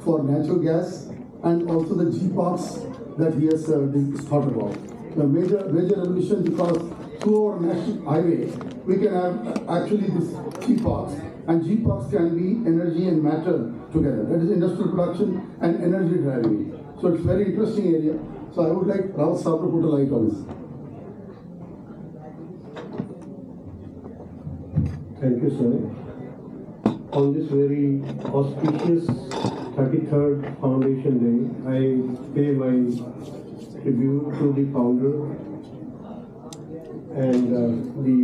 for natural gas and also the GPOX that he has thought about. The major revolution, because through our national highway, we can have actually this GPOX, and GPOX can be energy and matter together. That is industrial production and energy driving. So it's a very interesting area. So I would like Rao Saab to put a light on this. Thank you, sir. On this very auspicious 33rd Foundation Day, I pay my tribute to the founder and the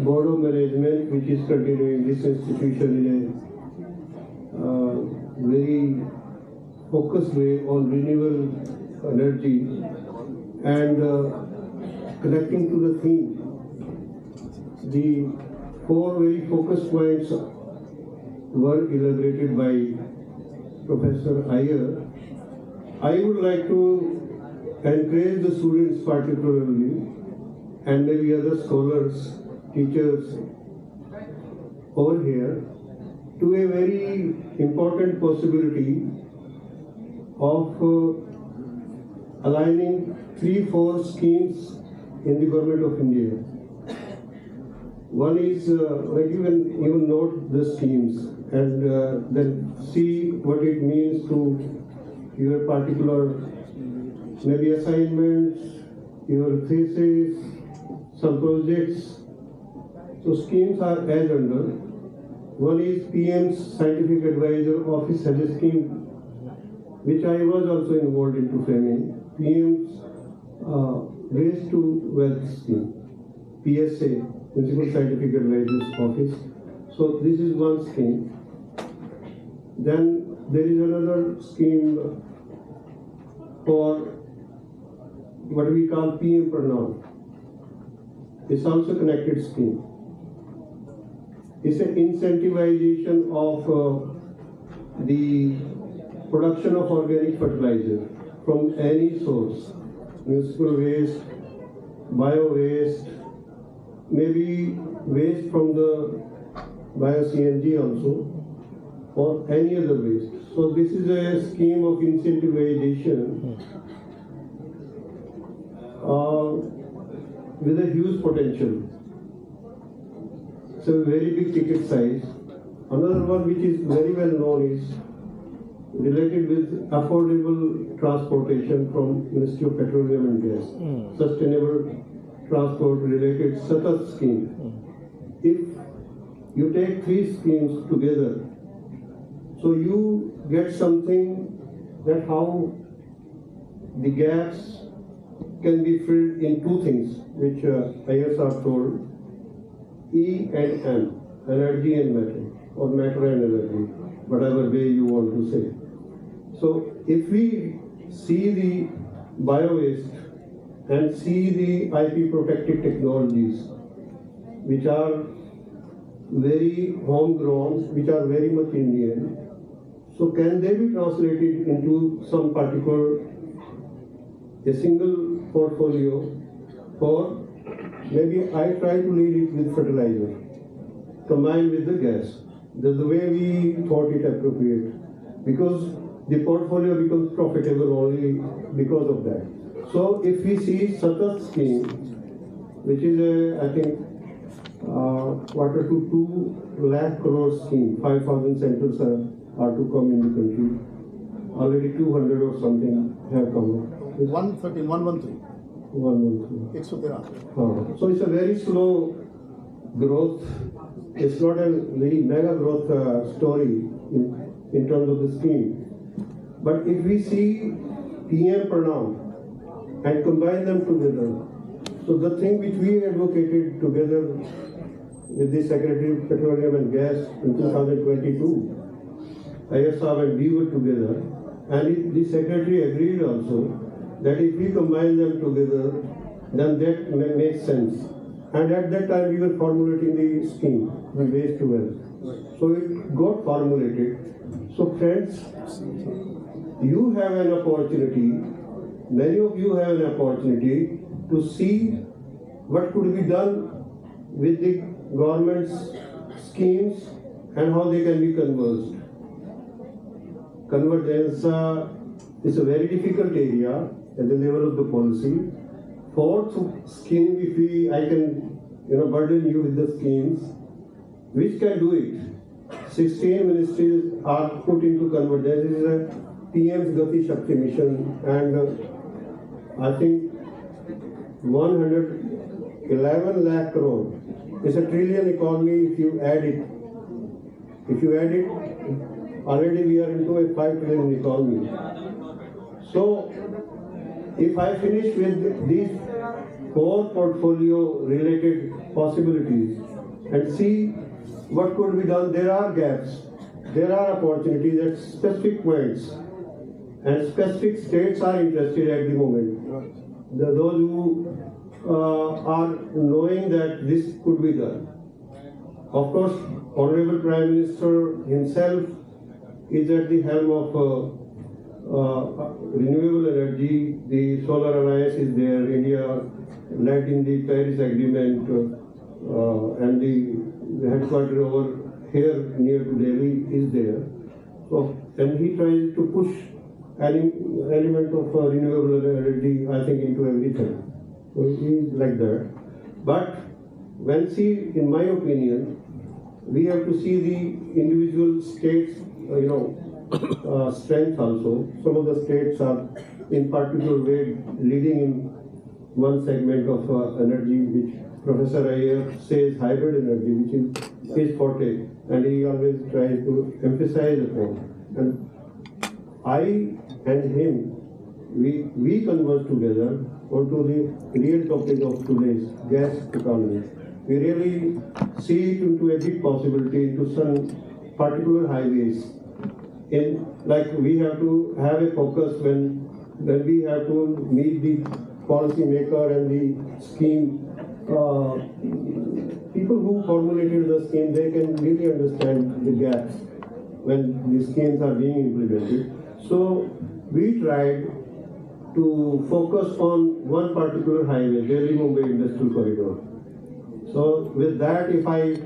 Board of Management, which is continuing this institution in a very focused way on renewable energy and connecting to the theme. The 4 very focused points were elaborated by Professor Iyer. I would like to encourage the students particularly, and maybe other scholars, teachers over here, to a very important possibility of aligning 3-4 schemes in the Government of India. One is, like you can even note the schemes and then see what it means to your particular maybe assignments, your thesis, some projects. So schemes are as under. One is PM's Scientific Advisor Office has a scheme which I was also involved into framing. PM's Waste to Wealth scheme, PSA, Principal Scientific Advisor's Office. So this is one scheme. Then there is another scheme for what we call PM Pranam. It's also a connected scheme. It's an incentivization of the production of organic fertilizer from any source, municipal waste, bio-waste, maybe waste from the bio-CNG also, or any other waste. So this is a scheme of incentivization with a huge potential. It's a very big ticket size. Another one which is very well known is related with affordable transportation from Ministry of Petroleum and Gas, Sustainable Transport related SATAT scheme. If you take 3 schemes together, so you get something that how the gaps can be filled in 2 things, which Iyer Saab told, E and M, energy and matter, or matter and energy, whatever way you want to say. So if we see the bio-waste and see the IP protected technologies, which are very homegrown, which are very much Indian, so can they be translated into some particular, a single portfolio for, maybe I try to lead it with fertilizer, combined with the gas. That's the way we thought it appropriate, because the portfolio becomes profitable only because of that. So if we see SATAT scheme, which is a, I think, quarter to 2 lakh crore scheme, 5,000 centers are to come in the country. Already 200 or something have come. 113, 113. 113. So it's a very slow growth. It's not a very mega growth story in terms of the scheme. But if we see PM Pranam and combine them together, so the thing which we advocated together with the Secretary of Petroleum and Gas in 2022, Iyer Saab and we were together, and the Secretary agreed also that if we combine them together, then that makes sense. And at that time we were formulating the scheme, the waste to wealth. So it got formulated. So friends, you have an opportunity, many of you have an opportunity to see what could be done with the government's schemes and how they can be convergence is a very difficult area at the level of the policy. Fourth scheme, I can burden you with the schemes, which can do it. 16 ministries are put into convergence. This is a PM's Gati Shakti mission, and I think 111 lakh crore is a trillion economy if you add it. Already we are into a 5 trillion economy. So, if I finish with these 4 portfolio related possibilities and see what could be done, there are gaps, there are opportunities at specific points, and specific states are interested at the moment. Those who are knowing that this could be done. Of course, Honorable Prime Minister himself is at the helm of renewable energy. The Solar Alliance is there. India led in the Paris Agreement, and the headquarters over here near to Delhi is there. So, and he tries to push any element of renewable energy, I think, into everything. So he is like that. But when in my opinion, we have to see the individual states, strength also. Some of the states are in particular way leading in one segment of energy, which Professor Iyer says hybrid energy, which is his forte, and he always tries to emphasize upon. And I and him, we converse together onto the real topic of today's gas economy. We really see it into a big possibility into some particular highways. Like we have to have a focus when we have to meet the policy maker and the scheme. People who formulated the scheme, they can really understand the gaps when the schemes are being implemented. So we tried to focus on one particular highway, Delhi-Mumbai Industrial Corridor. So with that, if I